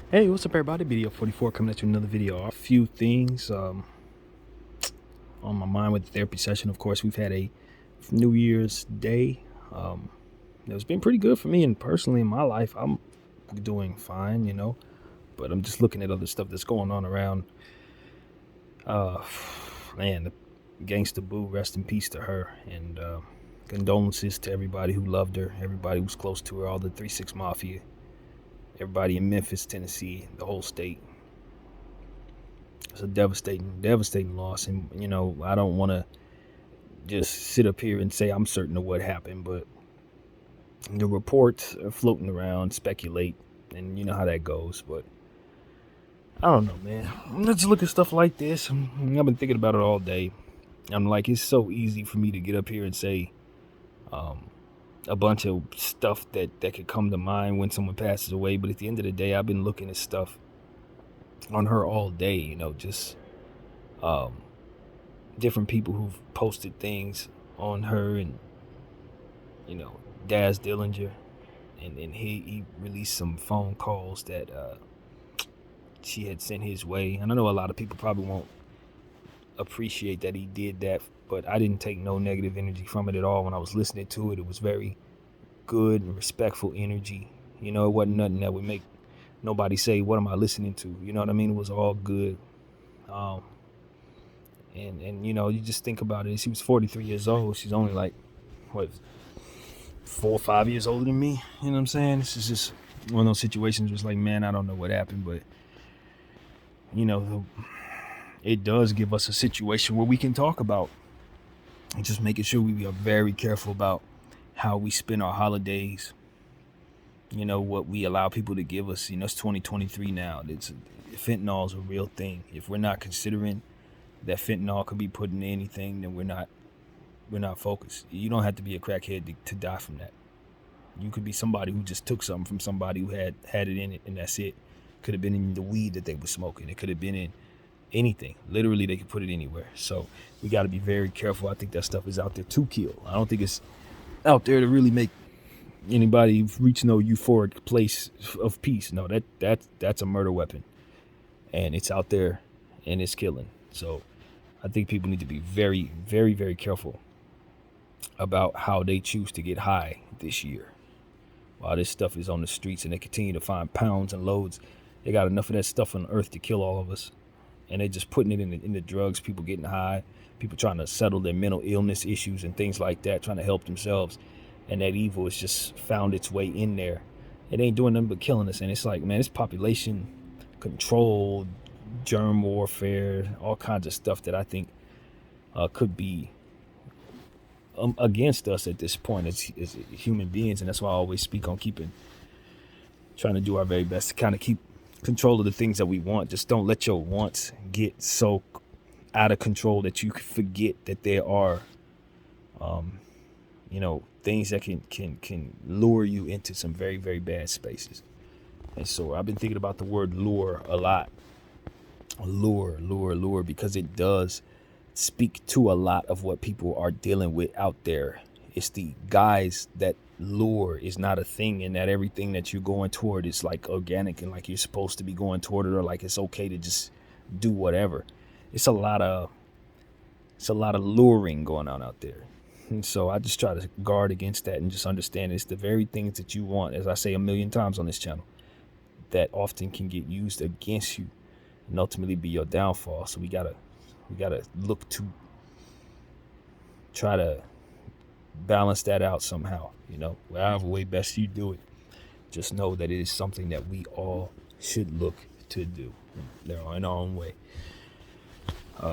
Hey, what's up, everybody? BDF 44 coming at you with another video. A few things on my mind with the therapy session. Of course, we've had a New Year's Day. It's been pretty good for me, and personally in my life, I'm doing fine, But I'm just looking at other stuff that's going on around. Uh, Man, the Gangsta Boo, rest in peace to her, and condolences to everybody who loved her, everybody who's close to her, all the 3-6 Mafia, everybody in Memphis, Tennessee, the whole state. It's a devastating loss, and I don't want to just sit up here and say I'm certain of what happened, but the reports are floating around, speculate, and you know how that goes. But I don't know, man. Let's look at stuff like this. I've been thinking about it all day. I'm like, it's so easy for me to get up here and say a bunch of stuff that could come to mind when someone passes away, but at the end of the day, I've been looking at stuff on her all day. Just different people who've posted things on her, and Daz Dillinger, and he released some phone calls that she had sent his way. And I know a lot of people probably won't appreciate that he did that, but I didn't take no negative energy from it at all. When I was listening to it, it was very good and respectful energy. It wasn't nothing that would make nobody say, what am I listening to? You know what I mean? It was all good. And you just think about it. She was 43 years old. She's only like, what, 4 or 5 years older than me. You know what I'm saying? This is just one of those situations where it's like, man, I don't know what happened, but it does give us a situation where we can talk about and just making sure we are very careful about how we spend our holidays. What we allow people to give us. It's 2023 now. Fentanyl is a real thing. If we're not considering that fentanyl could be put in anything, then we're not focused. You don't have to be a crackhead to die from that. You could be somebody who just took something from somebody who had it in it, and that's it. Could have been in the weed that they were smoking. It could have been in anything. Literally, they could put it anywhere. So we got to be very careful. I think that stuff is out there to kill. I don't think it's out there to really make anybody reach no euphoric place of peace. No, that's a murder weapon, and it's out there, and it's killing. So I think people need to be very, very, very careful about how they choose to get high this year. While this stuff is on the streets and they continue to find pounds and loads, they got enough of that stuff on earth to kill all of us. And they're just putting it in the drugs, people getting high, people trying to settle their mental illness issues and things like that, trying to help themselves. And that evil has just found its way in there. It ain't doing nothing but killing us. And it's like, man, it's population control, germ warfare, all kinds of stuff that I think could be against us at this point as human beings. And that's why I always speak on trying to do our very best to kind of keep control of the things that we want. Just don't let your wants get so out of control that you forget that there are things that can lure you into some very, very bad spaces. And so I've been thinking about the word lure a lot. Lure, because it does speak to a lot of what people are dealing with out there. It's the guys that lure is not a thing, and that everything that you're going toward is like organic and like you're supposed to be going toward it, or like it's okay to just do whatever. It's a lot of luring going on out there. And so I just try to guard against that and just understand it's the very things that you want, as I say a million times on this channel, that often can get used against you and ultimately be your downfall. So we gotta look to try to balance that out somehow. However way best you do it, just know that it is something that we all should look to do in our own way.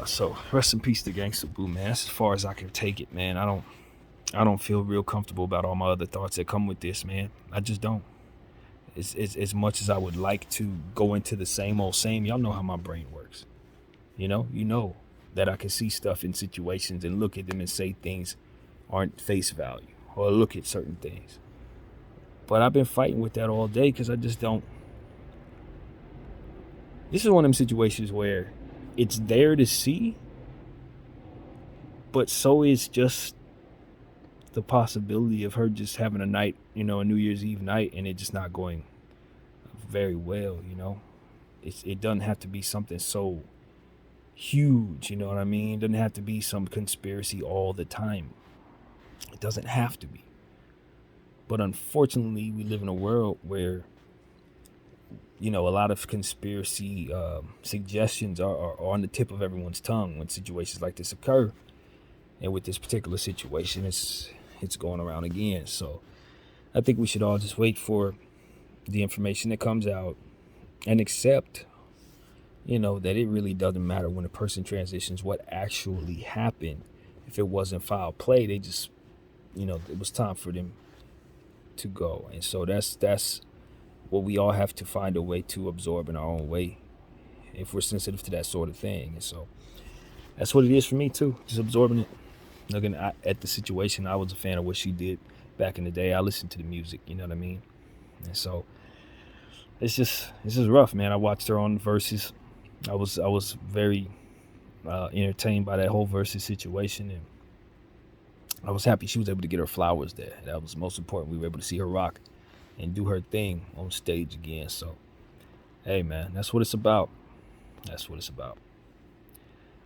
So rest in peace to Gangsta Boo, man. That's as far as I can take it, man. I don't feel real comfortable about all my other thoughts that come with this, man. I just don't. It's as much as I would like to go into the same old same. Y'all know how my brain works. You know that I can see stuff in situations and look at them and say things aren't face value, or look at certain things. But I've been fighting with that all day because I just don't. This is one of them situations where it's there to see, but so is just the possibility of her just having a night, a New Year's Eve night, and it just not going very well. It doesn't have to be something so huge. You know what I mean? It doesn't have to be some conspiracy all the time. It doesn't have to be. But unfortunately, we live in a world where a lot of conspiracy suggestions are on the tip of everyone's tongue when situations like this occur. And with this particular situation, it's going around again. So I think we should all just wait for the information that comes out and accept, that it really doesn't matter when a person transitions what actually happened. If it wasn't foul play, they just, it was time for them to go. And so that's what we all have to find a way to absorb in our own way if we're sensitive to that sort of thing. And so that's what it is for me too, just absorbing it. Looking at the situation, I was a fan of what she did back in the day. I listened to the music, you know what I mean? And so it's just rough, man. I watched her on Versus. I was very entertained by that whole Versus situation, and I was happy she was able to get her flowers there. That was most important. We were able to see her rock and do her thing on stage again. So, hey, man, that's what it's about. That's what it's about.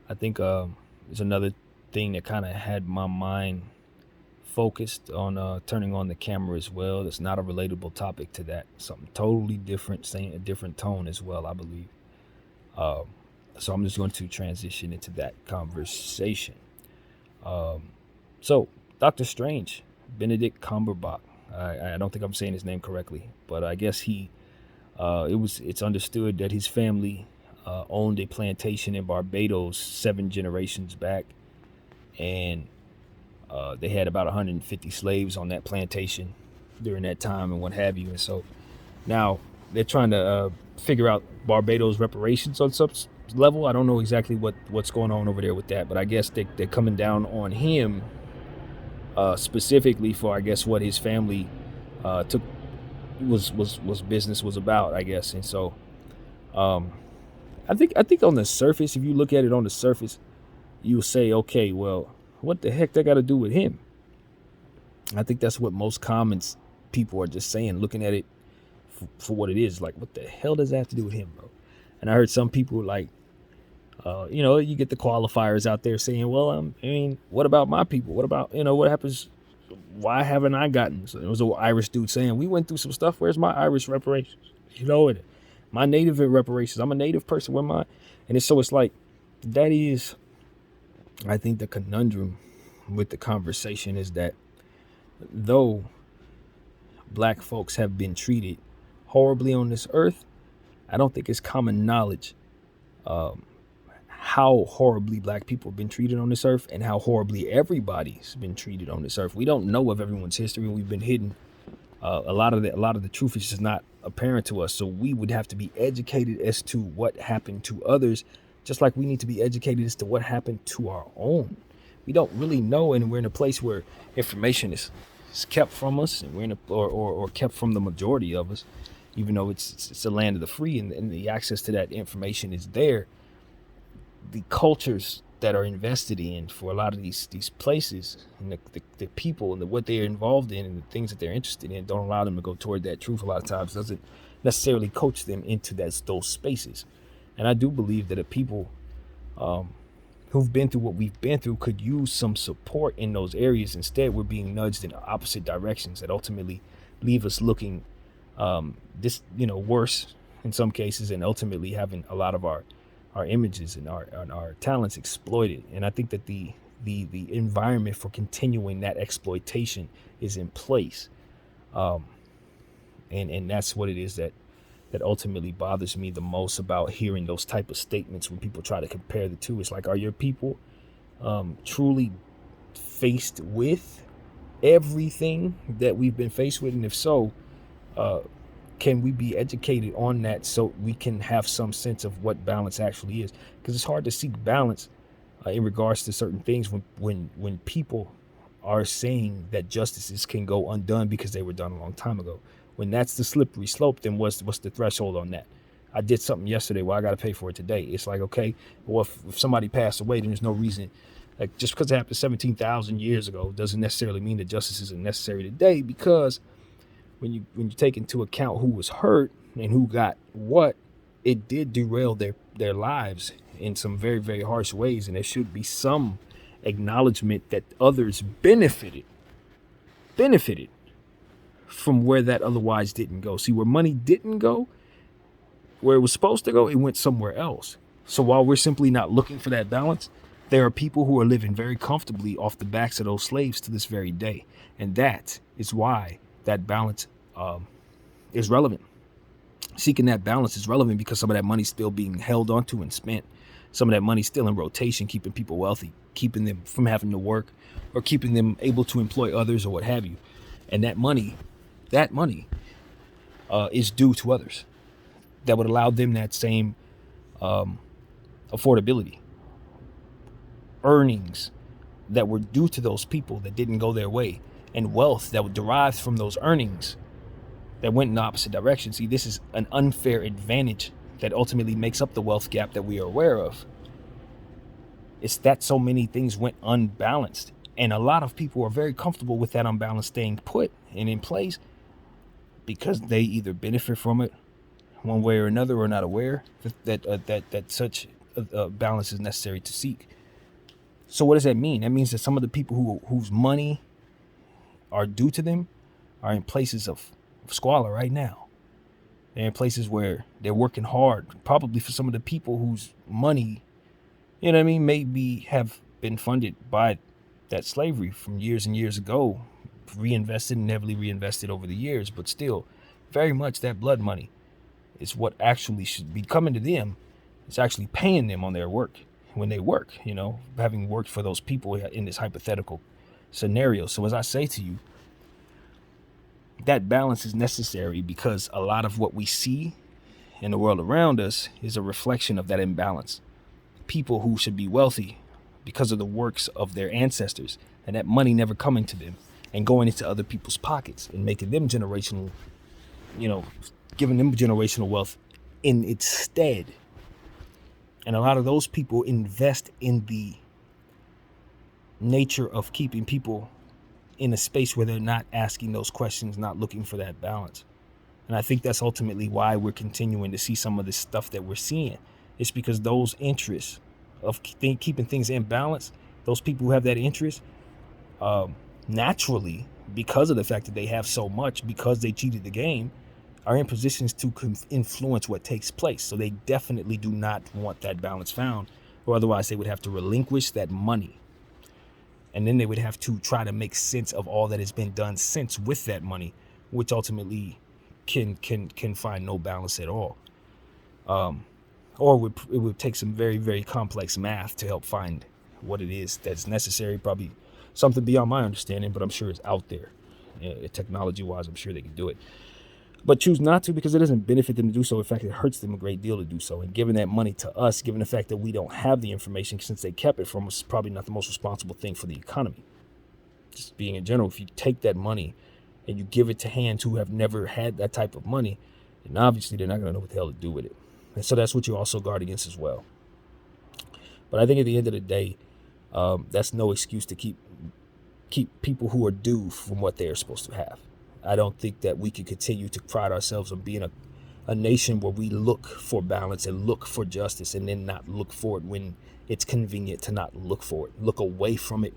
I think there's another thing that kind of had my mind focused on turning on the camera as well. That's not a relatable topic to that. Something totally different, saying a different tone as well, I believe. So I'm just going to transition into that conversation. So Dr. Strange, Benedict Cumberbatch. I don't think I'm saying his name correctly, but I guess it's understood that his family owned a plantation in Barbados 7 generations back, and they had about 150 slaves on that plantation during that time and what have you. And so now they're trying to figure out Barbados reparations on some level. I don't know exactly what's going on over there with that, but I guess they're coming down on him specifically for, I guess, what his family was business was about, I guess. And so I think on the surface, if you look at it on the surface, you'll say, okay, well, what the heck that got to do with him? I think that's what most comments people are just saying, looking at it for what it is. Like, what the hell does that have to do with him, bro? And I heard some people like, you get the qualifiers out there saying, well, I mean, what about my people? What about, what happens? Why haven't I gotten? So there was an Irish dude saying, we went through some stuff. Where's my Irish reparations? And my native reparations. I'm a native person. Where mine? And it's like, that is, I think the conundrum with the conversation is that though black folks have been treated horribly on this earth, I don't think it's common knowledge how horribly black people have been treated on this earth and how horribly everybody's been treated on this earth. We don't know of everyone's history. We've been hidden. A lot of the truth is just not apparent to us. So we would have to be educated as to what happened to others, just like we need to be educated as to what happened to our own. We don't really know, and we're in a place where information is kept from us, and we're in or kept from the majority of us, even though it's the land of the free, and the access to that information is there. The cultures that are invested in for a lot of these places, and the people and what they're involved in and the things that they're interested in don't allow them to go toward that truth. A lot of times doesn't necessarily coach them into those spaces. And I do believe that a people who've been through what we've been through could use some support in those areas. Instead, we're being nudged in opposite directions that ultimately leave us looking worse in some cases, and ultimately having a lot of our images and our talents exploited. And I think that the environment for continuing that exploitation is in place. And that's what it is that ultimately bothers me the most about hearing those type of statements when people try to compare the two. It's like, are your people truly faced with everything that we've been faced with? And if so, can we be educated on that so we can have some sense of what balance actually is? Because it's hard to seek balance in regards to certain things when people are saying that justices can go undone because they were done a long time ago. When that's the slippery slope, then what's the threshold on that? I did something yesterday, well, I got to pay for it today. It's like, okay, well, if somebody passed away, then there's no reason. Like, just because it happened 17,000 years ago doesn't necessarily mean that justice isn't necessary today, because when you take into account who was hurt and who got what, it did derail their lives in some very, very harsh ways. And there should be some acknowledgement that others benefited from where that otherwise didn't go. See, where money didn't go, where it was supposed to go, it went somewhere else. So while we're simply not looking for that balance, there are people who are living very comfortably off the backs of those slaves to this very day. And that is why that balance is relevant. Seeking that balance is relevant because some of that money's still being held onto and spent. Some of that money's still in rotation, keeping people wealthy, keeping them from having to work, or keeping them able to employ others or what have you. And that money is due to others. That would allow them that same affordability, earnings that were due to those people that didn't go their way, and wealth that would derive from those earnings that went in the opposite direction. See, this is an unfair advantage that ultimately makes up the wealth gap that we are aware of. It's that so many things went unbalanced, and a lot of people are very comfortable with that unbalance staying put and in place because they either benefit from it one way or another, or not aware that such a balance is necessary to seek. So what does that mean? That means that some of the people whose money are due to them are in places of squalor right now. They're in places where they're working hard, probably for some of the people whose money, you know what I mean, maybe have been funded by that slavery from years and years ago, reinvested and heavily reinvested over the years, but still very much that blood money is what actually should be coming to them. It's actually paying them on their work when they work, you know, having worked for those people in this hypothetical scenario. So as I say to you, that balance is necessary because a lot of what we see in the world around us is a reflection of that imbalance. People who should be wealthy because of the works of their ancestors, and that money never coming to them and going into other people's pockets and making them generational, you know, giving them generational wealth in its stead. And a lot of those people invest in the nature of keeping people in a space where they're not asking those questions, not looking for that balance. And I think that's ultimately why we're continuing to see some of this stuff that we're seeing. It's because those interests of keeping things in balance, those people who have that interest, naturally, because of the fact that they have so much, because they cheated the game, are in positions to influence what takes place. So they definitely do not want that balance found, or otherwise they would have to relinquish that money. And then they would have to try to make sense of all that has been done since with that money, which ultimately can find no balance at all. Or it would take some very, very complex math to help find what it is that's necessary. Probably something beyond my understanding, but I'm sure it's out there. Technology-wise, I'm sure they can do it. But choose not to because it doesn't benefit them to do so. In fact, it hurts them a great deal to do so. And giving that money to us, given the fact that we don't have the information since they kept it from us, is probably not the most responsible thing for the economy. Just being in general, if you take that money and you give it to hands who have never had that type of money, then obviously they're not going to know what the hell to do with it. And so that's what you also guard against as well. But I think at the end of the day, that's no excuse to keep people who are due from what they are supposed to have. I don't think that we can continue to pride ourselves on being a nation where we look for balance and look for justice and then not look for it when it's convenient to not look for it, look away from it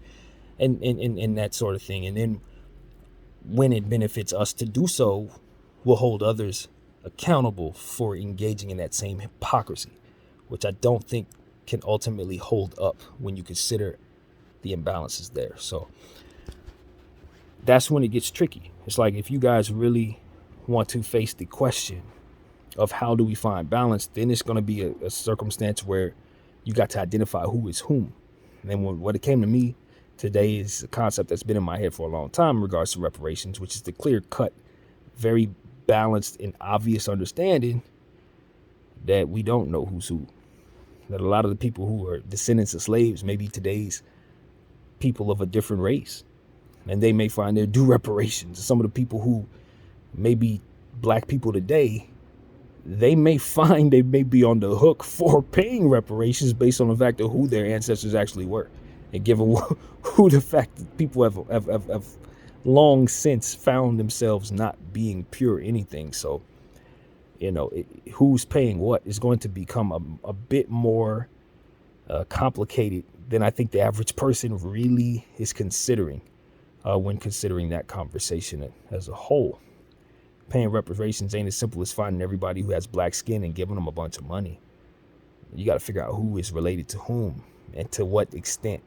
and that sort of thing. And then when it benefits us to do so, we'll hold others accountable for engaging in that same hypocrisy, which I don't think can ultimately hold up when you consider the imbalances there. So that's when it gets tricky. It's like if you guys really want to face the question of how do we find balance, then it's going to be a circumstance where you got to identify who is whom. And then what it came to me today is a concept that's been in my head for a long time in regards to reparations, which is the clear-cut, very balanced and obvious understanding that we don't know who's who. That a lot of the people who are descendants of slaves may be today's people of a different race. And they may find their due reparations. Some of the people who may be black people today, they may find they may be on the hook for paying reparations based on the fact of who their ancestors actually were. And given who the fact that people have long since found themselves not being pure anything. So, who's paying what is going to become a bit more complicated than I think the average person really is considering when considering that conversation as a whole. Paying reparations ain't as simple as finding everybody who has black skin and giving them a bunch of money. You got to figure out who is related to whom and to what extent.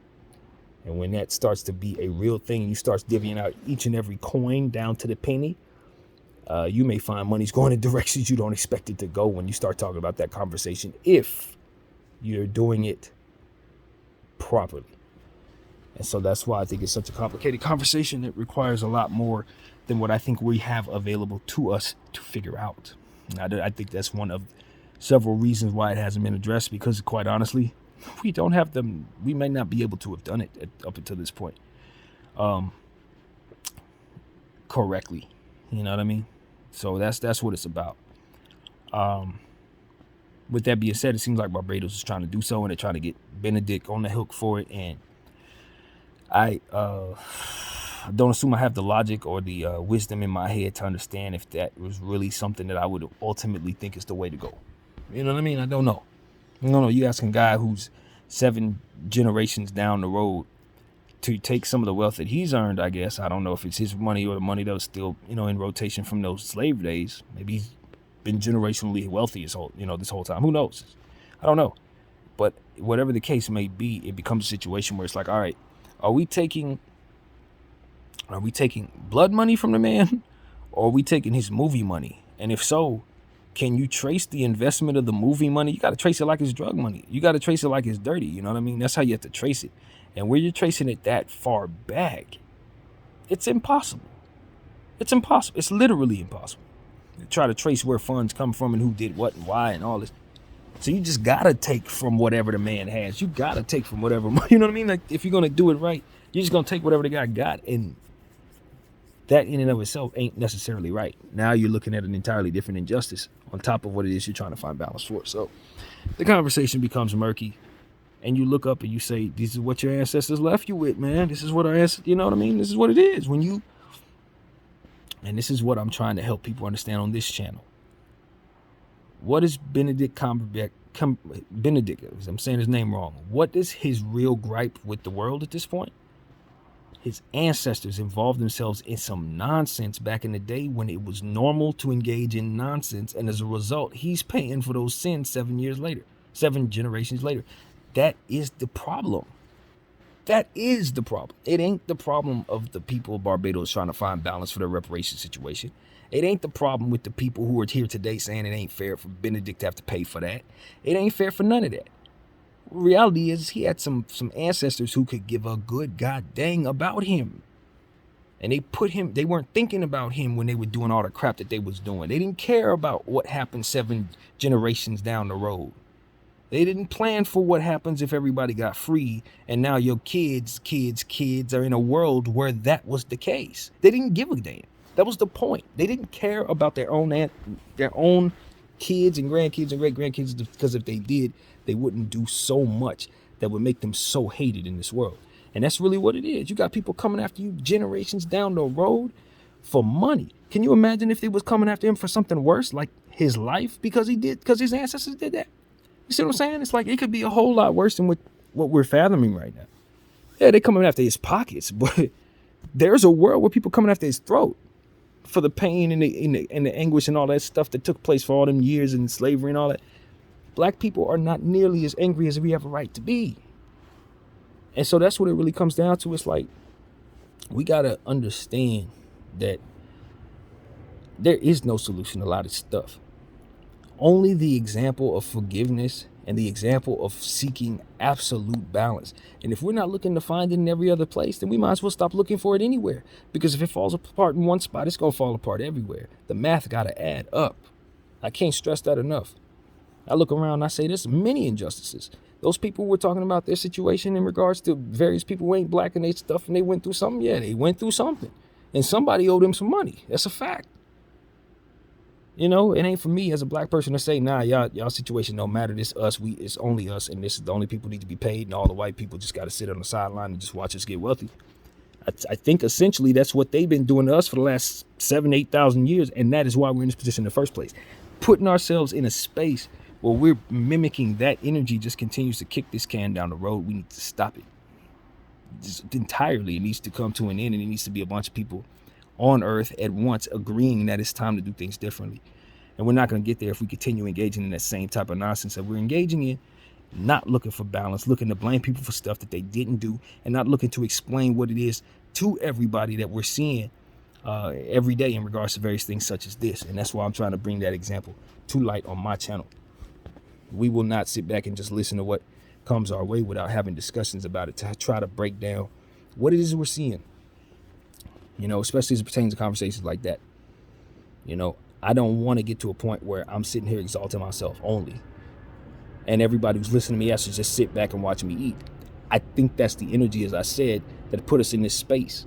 And when that starts to be a real thing, you start divvying out each and every coin down to the penny, you may find money's going in directions you don't expect it to go when you start talking about that conversation, if you're doing it properly. And so that's why I think it's such a complicated conversation that requires a lot more than what I think we have available to us to figure out. I think that's one of several reasons why it hasn't been addressed, because quite honestly, we don't have them. We may not be able to have done it up until this point correctly. You know what I mean? So that's what it's about. With that being said, it seems like Barbados is trying to do so, and they're trying to get Benedict on the hook for it. And I don't assume I have the logic or the wisdom in my head to understand if that was really something that I would ultimately think is the way to go. You know what I mean? I don't know. You asking a guy who's 7 generations down the road to take some of the wealth that he's earned, I guess. I don't know if it's his money or the money that was still, in rotation from those slave days. Maybe he's been generationally wealthy this whole time. Who knows? I don't know. But whatever the case may be, it becomes a situation where it's like, all right, are we taking blood money from the man, or are we taking his movie money? And if so, can you trace the investment of the movie money? You got to trace it like it's drug money. You got to trace it like it's dirty. You know what I mean? That's how you have to trace it. And where you're tracing it that far back, it's impossible. It's impossible. It's literally impossible. You try to trace where funds come from and who did what and why and all this. So you just got to take from whatever the man has. You got to take from whatever, you know what I mean? Like, if you're going to do it right, you're just going to take whatever the guy got. And that in and of itself ain't necessarily right. Now you're looking at an entirely different injustice on top of what it is you're trying to find balance for. So the conversation becomes murky, and you look up and you say, this is what your ancestors left you with, man. This is what our ancestors, you know what I mean? This is what it is. And this is what I'm trying to help people understand on this channel. What is Benedict Cumberbatch? Benedict, I'm saying his name wrong. What is his real gripe with the world at this point? His ancestors involved themselves in some nonsense back in the day when it was normal to engage in nonsense. And as a result, he's paying for those sins 7 generations later. That is the problem. That is the problem. It ain't the problem of the people of Barbados trying to find balance for their reparation situation. It ain't the problem with the people who are here today saying it ain't fair for Benedict to have to pay for that. It ain't fair for none of that. Reality is he had some ancestors who could give a good god dang about him. And they weren't thinking about him when they were doing all the crap that they was doing. They didn't care about what happened 7 generations down the road. They didn't plan for what happens if everybody got free and now your kids are in a world where that was the case. They didn't give a damn. That was the point. They didn't care about their own kids and grandkids and great-grandkids, because if they did, they wouldn't do so much that would make them so hated in this world. And that's really what it is. You got people coming after you generations down the road for money. Can you imagine if they was coming after him for something worse, like his life, because his ancestors did that? You see what I'm saying? It's like it could be a whole lot worse than what we're fathoming right now. Yeah, they're coming after his pockets, but there's a world where people coming after his throat for the pain and the anguish and all that stuff that took place for all them years in slavery and all that. Black people are not nearly as angry as we have a right to be. And so that's what it really comes down to. It's like, we got to understand that there is no solution to a lot of stuff. Only the example of forgiveness and the example of seeking absolute balance. And if we're not looking to find it in every other place, then we might as well stop looking for it anywhere. Because if it falls apart in one spot, it's going to fall apart everywhere. The math got to add up. I can't stress that enough. I look around and I say there's many injustices. Those people were talking about their situation in regards to various people who ain't black and they stuff and they went through something. Yeah, they went through something. And somebody owed them some money. That's a fact. You know, it ain't for me as a black person to say, nah, y'all situation don't matter. This us, it's only us, and this is the only people who need to be paid, and all the white people just got to sit on the sideline and just watch us get wealthy. I think essentially that's what they've been doing to us for the last 8,000 years. And that is why we're in this position in the first place. Putting ourselves in a space where we're mimicking that energy just continues to kick this can down the road. We need to stop it. Just entirely. It needs to come to an end, and it needs to be a bunch of people on earth at once agreeing that it's time to do things differently. And we're not going to get there if we continue engaging in that same type of nonsense that we're engaging in, not looking for balance, looking to blame people for stuff that they didn't do, and not looking to explain what it is to everybody that we're seeing every day in regards to various things such as this. And that's why I'm trying to bring that example to light on my channel. We will not sit back and just listen to what comes our way without having discussions about it to try to break down what it is we're seeing, especially as it pertains to conversations like that. I don't want to get to a point where I'm sitting here exalting myself only, and everybody who's listening to me has to just sit back and watch me eat. I think that's the energy, as I said, that put us in this space.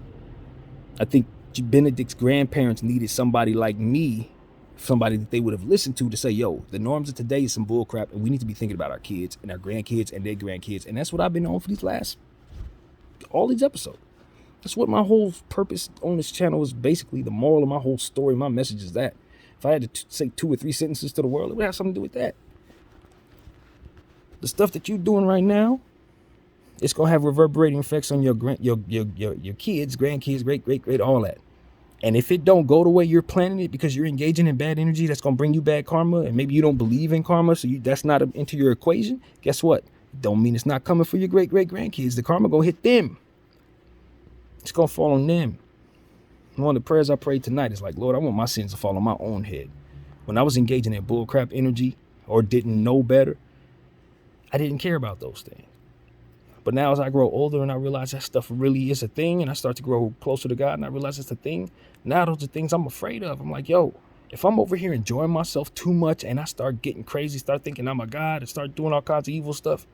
I think Benedict's grandparents needed somebody like me, somebody that they would have listened to say, yo, the norms of today is some bull crap, and we need to be thinking about our kids and our grandkids and their grandkids. And that's what I've been on for all these episodes. That's what my whole purpose on this channel is. Basically, the moral of my whole story, my message is that. If I had to say 2 or 3 sentences to the world, it would have something to do with that. The stuff that you're doing right now, it's gonna have reverberating effects on your kids, grandkids, great, all that. And if it don't go the way you're planning it because you're engaging in bad energy, that's gonna bring you bad karma, and maybe you don't believe in karma, so that's not into your equation. Guess what? Don't mean it's not coming for your great grandkids. The karma gonna hit them. It's gonna fall on them. One of the prayers I prayed tonight is like, Lord, I want my sins to fall on my own head. When I was engaging in bullcrap energy or didn't know better, I didn't care about those things. But now as I grow older and I realize that stuff really is a thing, and I start to grow closer to God and I realize it's a thing, now those are things I'm afraid of. I'm like, yo, if I'm over here enjoying myself too much and I start getting crazy, start thinking I'm a god and start doing all kinds of evil stuff,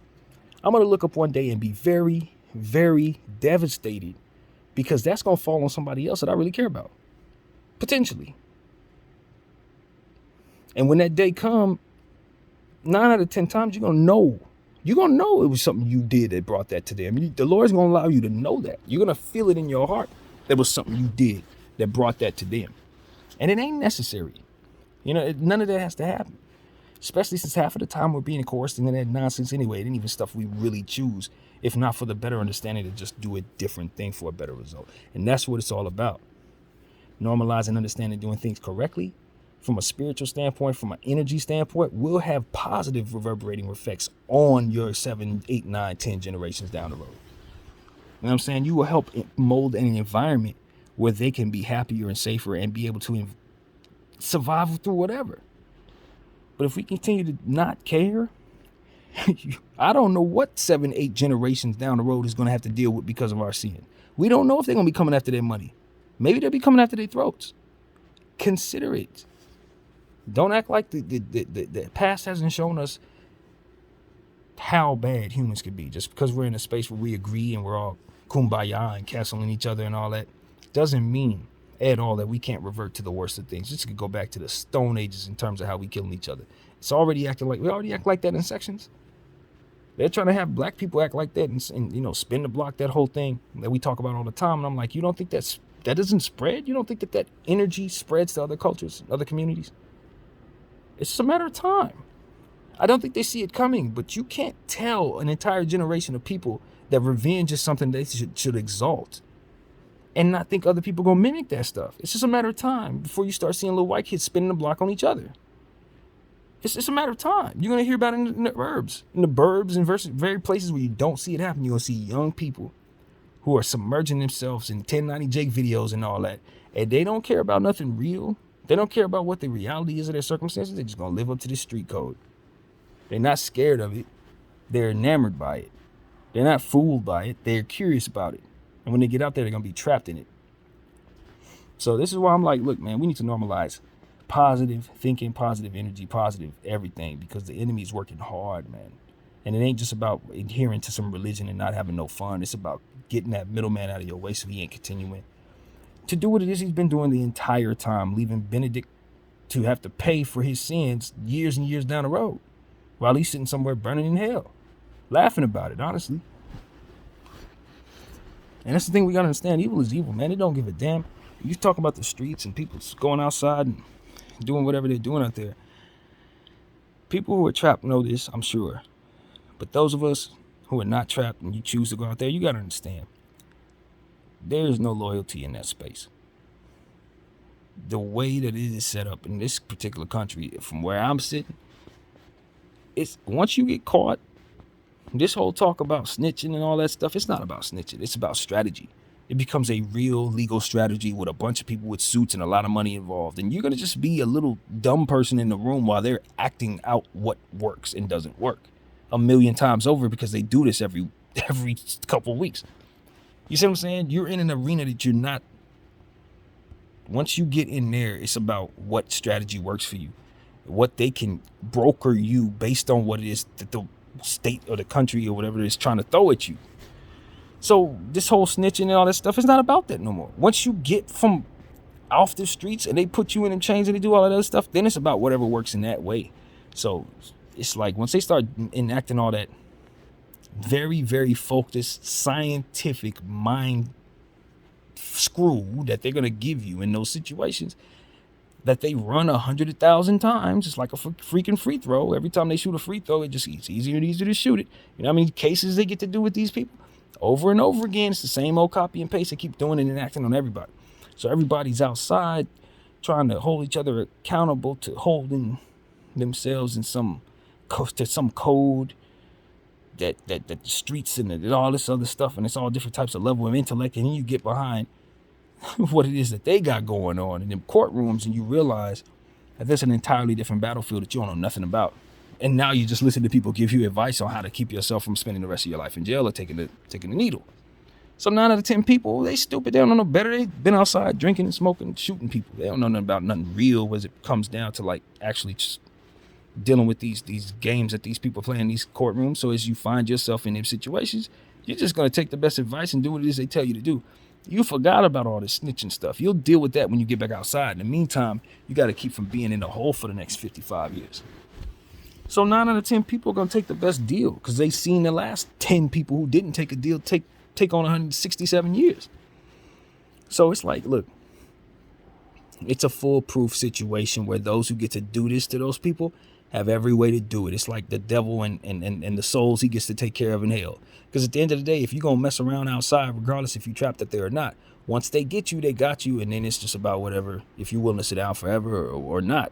I'm going to look up one day and be very, very devastated, because that's going to fall on somebody else that I really care about, potentially. And when that day comes, 9 out of 10 times, you're going to know. You're going to know it was something you did that brought that to them. The Lord's going to allow you to know that. You're going to feel it in your heart that was something you did that brought that to them. And it ain't necessary. None of that has to happen. Especially since half of the time we're being coerced into that nonsense anyway. It ain't even stuff we really choose, if not for the better understanding to just do a different thing for a better result. And that's what it's all about. Normalizing, understanding, doing things correctly from a spiritual standpoint, from an energy standpoint, will have positive reverberating effects on your 7, 8, 9, 10 generations down the road. You know what I'm saying? You will help mold an environment where they can be happier and safer and be able to survive through whatever. But if we continue to not care, I don't know what 7, 8 generations down the road is going to have to deal with because of our sin. We don't know if they're going to be coming after their money. Maybe they'll be coming after their throats. Consider it. Don't act like the past hasn't shown us how bad humans could be. Just because we're in a space where we agree and we're all kumbaya and canceling each other and all that, doesn't mean at all that we can't revert to the worst of things. Just could go back to the Stone Ages in terms of how we killing each other. We already act like that in sections. They're trying to have black people act like that and spin the block, that whole thing that we talk about all the time. And I'm like, you don't think that doesn't spread? You don't think that energy spreads to other cultures, other communities? It's just a matter of time. I don't think they see it coming, but you can't tell an entire generation of people that revenge is something they should exalt and not think other people going to mimic that stuff. It's just a matter of time before you start seeing little white kids spinning the block on each other. It's just a matter of time. You're going to hear about it in the burbs and very places where you don't see it happen. You're going to see young people who are submerging themselves in 1090 Jake videos and all that, and they don't care about nothing real. They don't care about what the reality is of their circumstances. They're just going to live up to the street code. They're not scared of it. They're enamored by it. They're not fooled by it. They're curious about it. And when they get out there, they're going to be trapped in it. So this is why I'm like, look, man, we need to normalize positive thinking, positive energy, positive everything, because the enemy is working hard, man. And it ain't just about adhering to some religion and not having no fun. It's about getting that middleman out of your way so he ain't continuing to do what it is he's been doing the entire time, leaving Benedict to have to pay for his sins years and years down the road while he's sitting somewhere burning in hell, laughing about it, honestly. And that's the thing we gotta understand. Evil is evil, man. They don't give a damn. You talk about the streets and people going outside and doing whatever they're doing out there. People who are trapped know this, I'm sure. But those of us who are not trapped and you choose to go out there, you gotta understand. There is no loyalty in that space. The way that it is set up in this particular country, from where I'm sitting, it's once you get caught, this whole talk about snitching and all that stuff, it's not about snitching. It's about strategy. It becomes a real legal strategy with a bunch of people with suits and a lot of money involved. And you're going to just be a little dumb person in the room while they're acting out what works and doesn't work a million times over, because they do this every couple of weeks. You see what I'm saying? You're in an arena that you're not. Once you get in there, it's about what strategy works for you, what they can broker you based on what it is that the state or the country or whatever it is trying to throw at you. So this whole snitching and all that stuff is not about that no more. Once you get from off the streets and they put you in them chains and they do all that other stuff, then it's about whatever works in that way. So it's like once they start enacting all that very, very focused scientific mind screw that they're going to give you in those situations that they run 100,000 times, it's like a freaking free throw. Every time they shoot a free throw, it's easier and easier to shoot it. You know how many cases they get to do with these people? Over and over again, it's the same old copy and paste. They keep doing it and acting on everybody. So everybody's outside trying to hold each other accountable to holding themselves in some code that the streets and all this other stuff, and it's all different types of level of intellect, and then you get behind what it is that they got going on in them courtrooms, and you realize that there's an entirely different battlefield that you don't know nothing about. And now you just listen to people give you advice on how to keep yourself from spending the rest of your life in jail or taking the needle. So 9 out of 10 people, they stupid. They don't know better. They've been outside drinking and smoking, shooting people. They don't know nothing about nothing real as it comes down to like actually just dealing with these games that these people play in these courtrooms. So as you find yourself in these situations, you're just going to take the best advice and do what it is they tell you to do. You forgot about all this snitching stuff. You'll deal with that when you get back outside. In the meantime, you got to keep from being in the hole for the next 55 years. So 9 out of 10 people are going to take the best deal because they've seen the last 10 people who didn't take a deal take on 167 years. So it's like, look, it's a foolproof situation where those who get to do this to those people have every way to do it. It's like the devil and the souls he gets to take care of in hell. Because at the end of the day, if you're going to mess around outside, regardless if you're trapped up there or not, once they get you, they got you. And then it's just about whatever, if you're willing to sit down forever or not.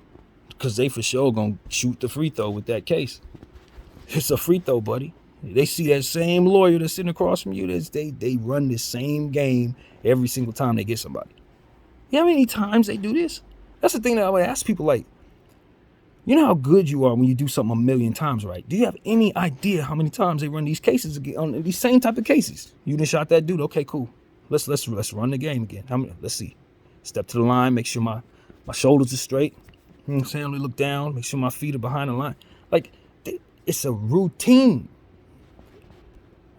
Because they for sure going to shoot the free throw with that case. It's a free throw, buddy. They see that same lawyer that's sitting across from you. They run the same game every single time they get somebody. You know how many times they do this? That's the thing that I would ask people, like, you know how good you are when you do something 1,000,000 times right? Do you have any idea how many times they run these cases again on these same type of cases? You done shot that dude. Okay, cool. Let's run the game again. Let's see. Step to the line. Make sure my shoulders are straight. You know what I'm saying? Only look down. Make sure my feet are behind the line. Like, it's a routine.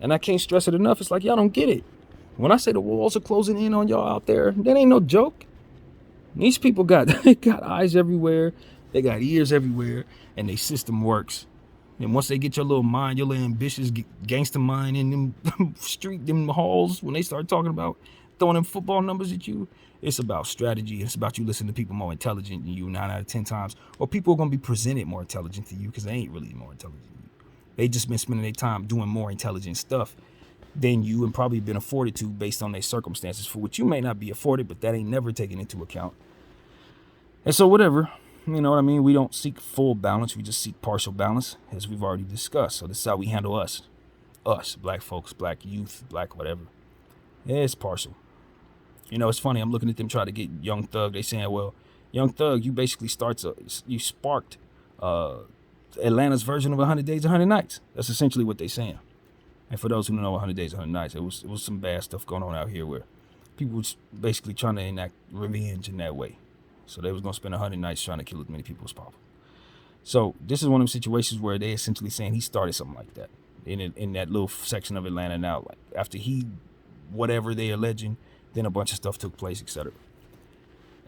And I can't stress it enough. It's like, y'all don't get it. When I say the walls are closing in on y'all out there, that ain't no joke. These people got eyes everywhere. They got ears everywhere, and their system works. And once they get your little mind, your little ambitious gangster mind in them them halls, when they start talking about throwing them football numbers at you, it's about strategy. It's about you listening to people more intelligent than you 9 out of 10 times. Or people are going to be presented more intelligent to you because they ain't really more intelligent than you. They just been spending their time doing more intelligent stuff than you and probably been afforded to based on their circumstances, for which you may not be afforded, but that ain't never taken into account. And so whatever. You know what I mean? We don't seek full balance. We just seek partial balance, as we've already discussed. So this is how we handle us, black folks, black youth, black whatever. Yeah, it's partial. You know, it's funny. I'm looking at them try to get Young Thug. They saying, well, Young Thug, you basically sparked Atlanta's version of 100 Days, 100 Nights. That's essentially what they're saying. And for those who don't know 100 Days, 100 Nights, it was some bad stuff going on out here where people was basically trying to enact revenge in that way. So they was going to spend 100 nights trying to kill as many people as possible. So this is one of those situations where they essentially saying he started something like that in that little section of Atlanta now. Like after whatever they alleging, then a bunch of stuff took place, etc.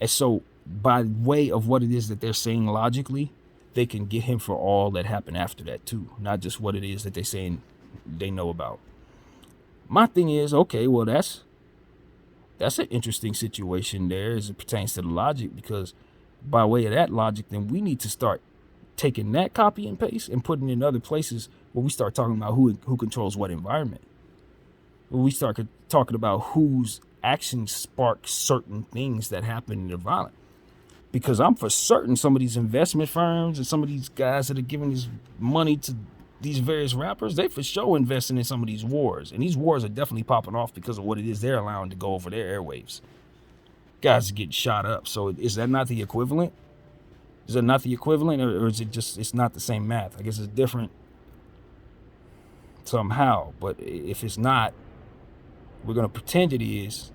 And so by way of what it is that they're saying logically, they can get him for all that happened after that too. Not just what it is that they're saying they know about. My thing is, okay, well, that's an interesting situation there as it pertains to the logic, because by way of that logic, then we need to start taking that copy and paste and putting it in other places where we start talking about who controls what environment. Where we start talking about whose actions spark certain things that happen in the environment. Because I'm for certain some of these investment firms and some of these guys that are giving this money to these various rappers, they for sure investing in some of these wars. And these wars are definitely popping off because of what it is they're allowing to go over their airwaves. Guys are getting shot up. So is that not the equivalent? Is that not the equivalent? Or is it just, it's not the same math? I guess it's different somehow. But if it's not, we're going to pretend it is.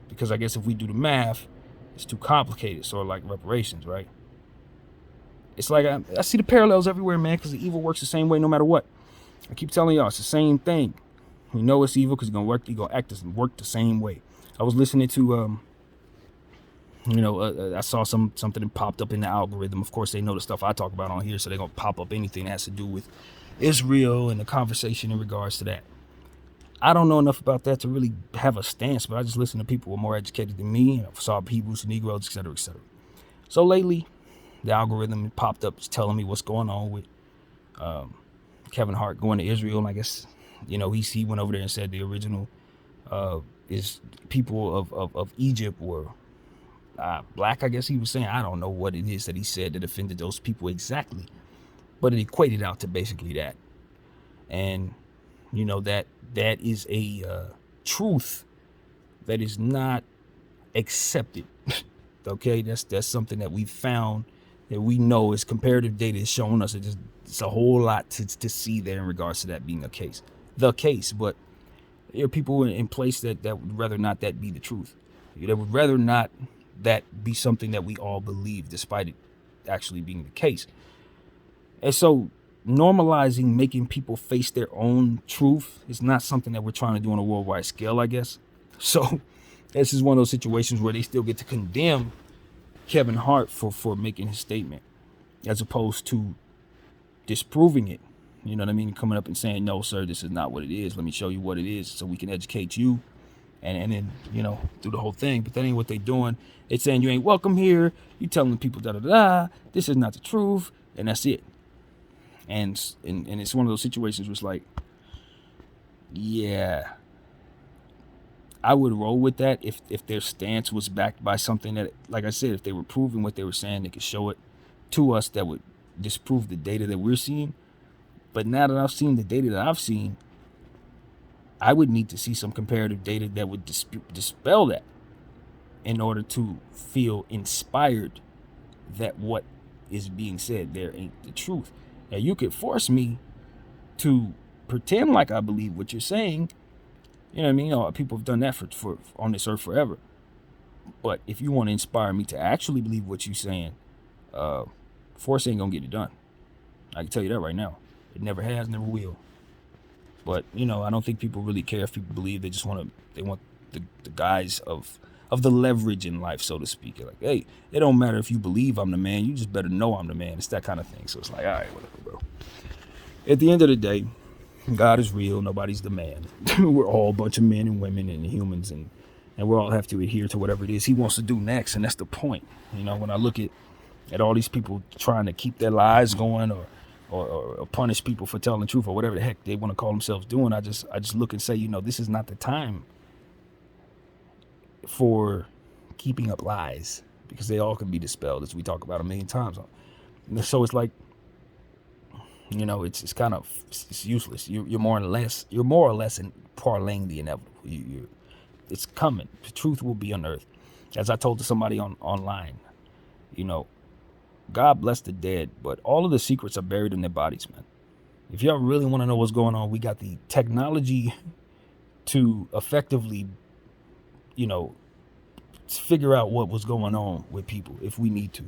Because I guess if we do the math, it's too complicated, sort of like reparations, right? It's like I see the parallels everywhere, man, because the evil works the same way no matter what. I keep telling y'all, it's the same thing. You know it's evil because you're going to act and work the same way. I was listening to, I saw something that popped up in the algorithm. Of course, they know the stuff I talk about on here, so they're going to pop up anything that has to do with Israel and the conversation in regards to that. I don't know enough about that to really have a stance, but I just listen to people who are more educated than me, and I saw Hebrews, Negroes, etc., etc. So lately, the algorithm popped up telling me what's going on with Kevin Hart going to Israel, and I guess, he went over there and said the original is people of Egypt were black, I guess he was saying. I don't know what it is that he said that offended those people exactly, but it equated out to basically that. And that is a truth that is not accepted. Okay, that's something that we found, that we know is comparative data is showing us. It's a whole lot to see there in regards to that being the case. But there are people in place that would rather not that be the truth. That would rather not that be something that we all believe, despite it actually being the case. And so normalizing making people face their own truth is not something that we're trying to do on a worldwide scale, I guess. So this is one of those situations where they still get to condemn Kevin Hart for making his statement, as opposed to disproving it. You know what I mean? Coming up and saying, no, sir, this is not what it is. Let me show you what it is so we can educate you. And then, do the whole thing. But that ain't what they doing. They saying you ain't welcome here. You telling the people da-da-da. This is not the truth. And that's it. And it's one of those situations where it's like, yeah, I would roll with that if their stance was backed by something that, like I said, if they were proving what they were saying, they could show it to us that would disprove the data that we're seeing. But now that I've seen the data that I've seen, I would need to see some comparative data that would dispel that in order to feel inspired that what is being said there ain't the truth. Now, you could force me to pretend like I believe what you're saying. You know what I mean? People have done that for on this earth forever. But if you want to inspire me to actually believe what you're saying, force ain't gonna get it done. I can tell you that right now. It never has, never will. But I don't think people really care if people believe. They just want the guise of the leverage in life, so to speak. You're like, hey, it don't matter if you believe I'm the man. You just better know I'm the man. It's that kind of thing. So it's like, all right, whatever, bro. At the end of the day, God is real. Nobody's the man. We're all a bunch of men and women and humans, and we all have to adhere to whatever it is he wants to do next. And that's the point. When I look at all these people trying to keep their lives going or punish people for telling the truth or whatever the heck they want to call themselves doing, I just look and say, this is not the time for keeping up lies, because they all can be dispelled, as we talk about a million times. So it's like, it's kind of, it's useless. You're more or less in parlaying the inevitable. It's coming. The truth will be unearthed. As I told to somebody online, God bless the dead, but all of the secrets are buried in their bodies, man. If y'all really want to know what's going on, we got the technology to effectively, figure out what was going on with people if we need to.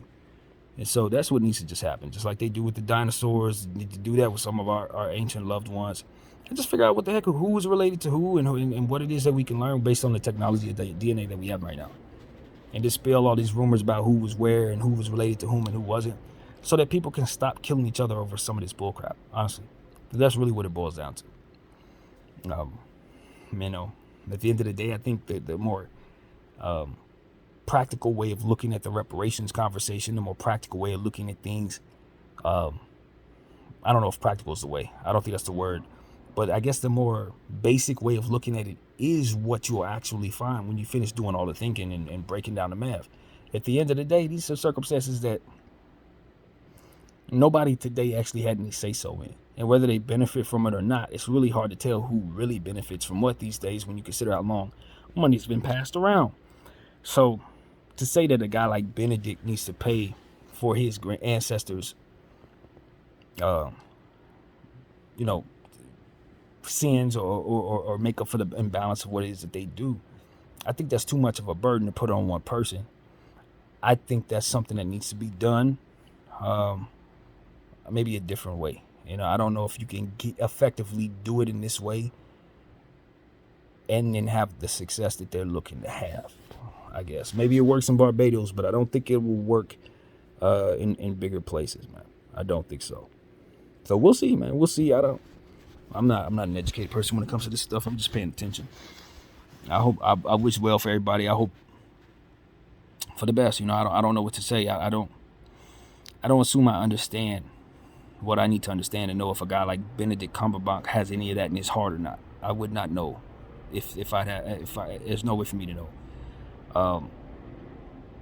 And so that's what needs to just happen. Just like they do with the dinosaurs, they need to do that with some of our ancient loved ones. And just figure out what the heck, who was related to who, and what it is that we can learn based on the technology of the DNA that we have right now. And dispel all these rumors about who was where and who was related to whom and who wasn't, so that people can stop killing each other over some of this bullcrap, honestly. That's really what it boils down to. You know, at the end of the day, I think that the more practical way of looking at the reparations conversation, the more practical way of looking at things, I don't know if practical is the way. I don't think that's the word. But I guess the more basic way of looking at it is what you'll actually find when you finish doing all the thinking and breaking down the math. At the end of the day, these are circumstances that nobody today actually had any say-so in. And whether they benefit from it or not, it's really hard to tell who really benefits from what these days when you consider how long money's been passed around. So to say that a guy like Benedict needs to pay for his ancestors' you know, sins or make up for the imbalance of what it is that they do, I think that's too much of a burden to put on one person. I think that's something that needs to be done maybe a different way. You know, I don't know if you can effectively do it in this way and then have the success that they're looking to have. I guess maybe it works in Barbados, but I don't think it will work in bigger places, man. I don't think so. So we'll see, man. We'll see. I'm not an educated person when it comes to this stuff. I'm just paying attention. I wish well for everybody. I hope for the best. You know, I don't know what to say. I don't assume I understand what I need to understand and know if a guy like Benedict Cumberbatch has any of that in his heart or not. I would not know if there's no way for me to know.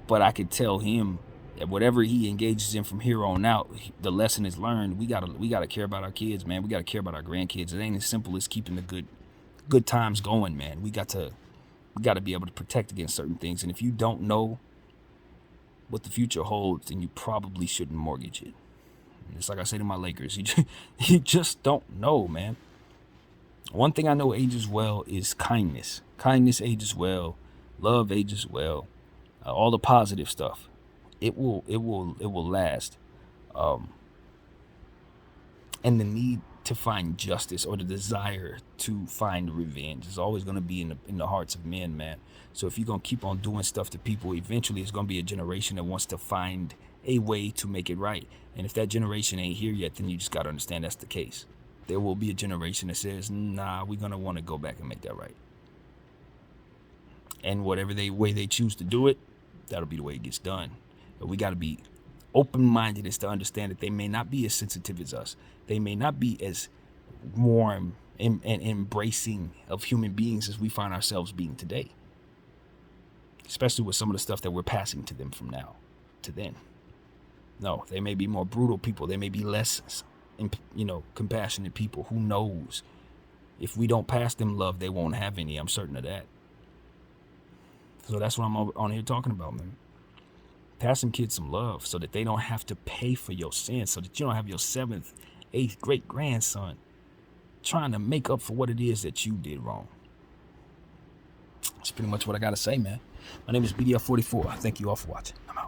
But I could tell him that whatever he engages in from here on out, the lesson is learned. We gotta care about our kids, man. We gotta care about our grandkids. It ain't as simple as keeping the good times going, man. We gotta be able to protect against certain things. And if you don't know what the future holds, then you probably shouldn't mortgage it. It's like I say to my Lakers, you just don't know, man. One thing I know ages well is kindness. Kindness ages well. Love ages well. All the positive stuff. It will last. And the need to find justice or the desire to find revenge is always going to be in the hearts of men, man. So if you're going to keep on doing stuff to people, eventually it's going to be a generation that wants to find a way to make it right. And if that generation ain't here yet, then you just got to understand that's the case. There will be a generation that says, nah, we're going to want to go back and make that right. And whatever way they choose to do it, that'll be the way it gets done. But we got to be open-minded as to understand that they may not be as sensitive as us. They may not be as warm and embracing of human beings as we find ourselves being today. Especially with some of the stuff that we're passing to them from now to then. No, they may be more brutal people. They may be less, compassionate people. Who knows? If we don't pass them love, they won't have any. I'm certain of that. So that's what I'm on here talking about, man. Pass some kids some love so that they don't have to pay for your sins, so that you don't have your 7th, 8th great-grandson trying to make up for what it is that you did wrong. That's pretty much what I got to say, man. My name is BDF 44. Thank you all for watching. I'm out.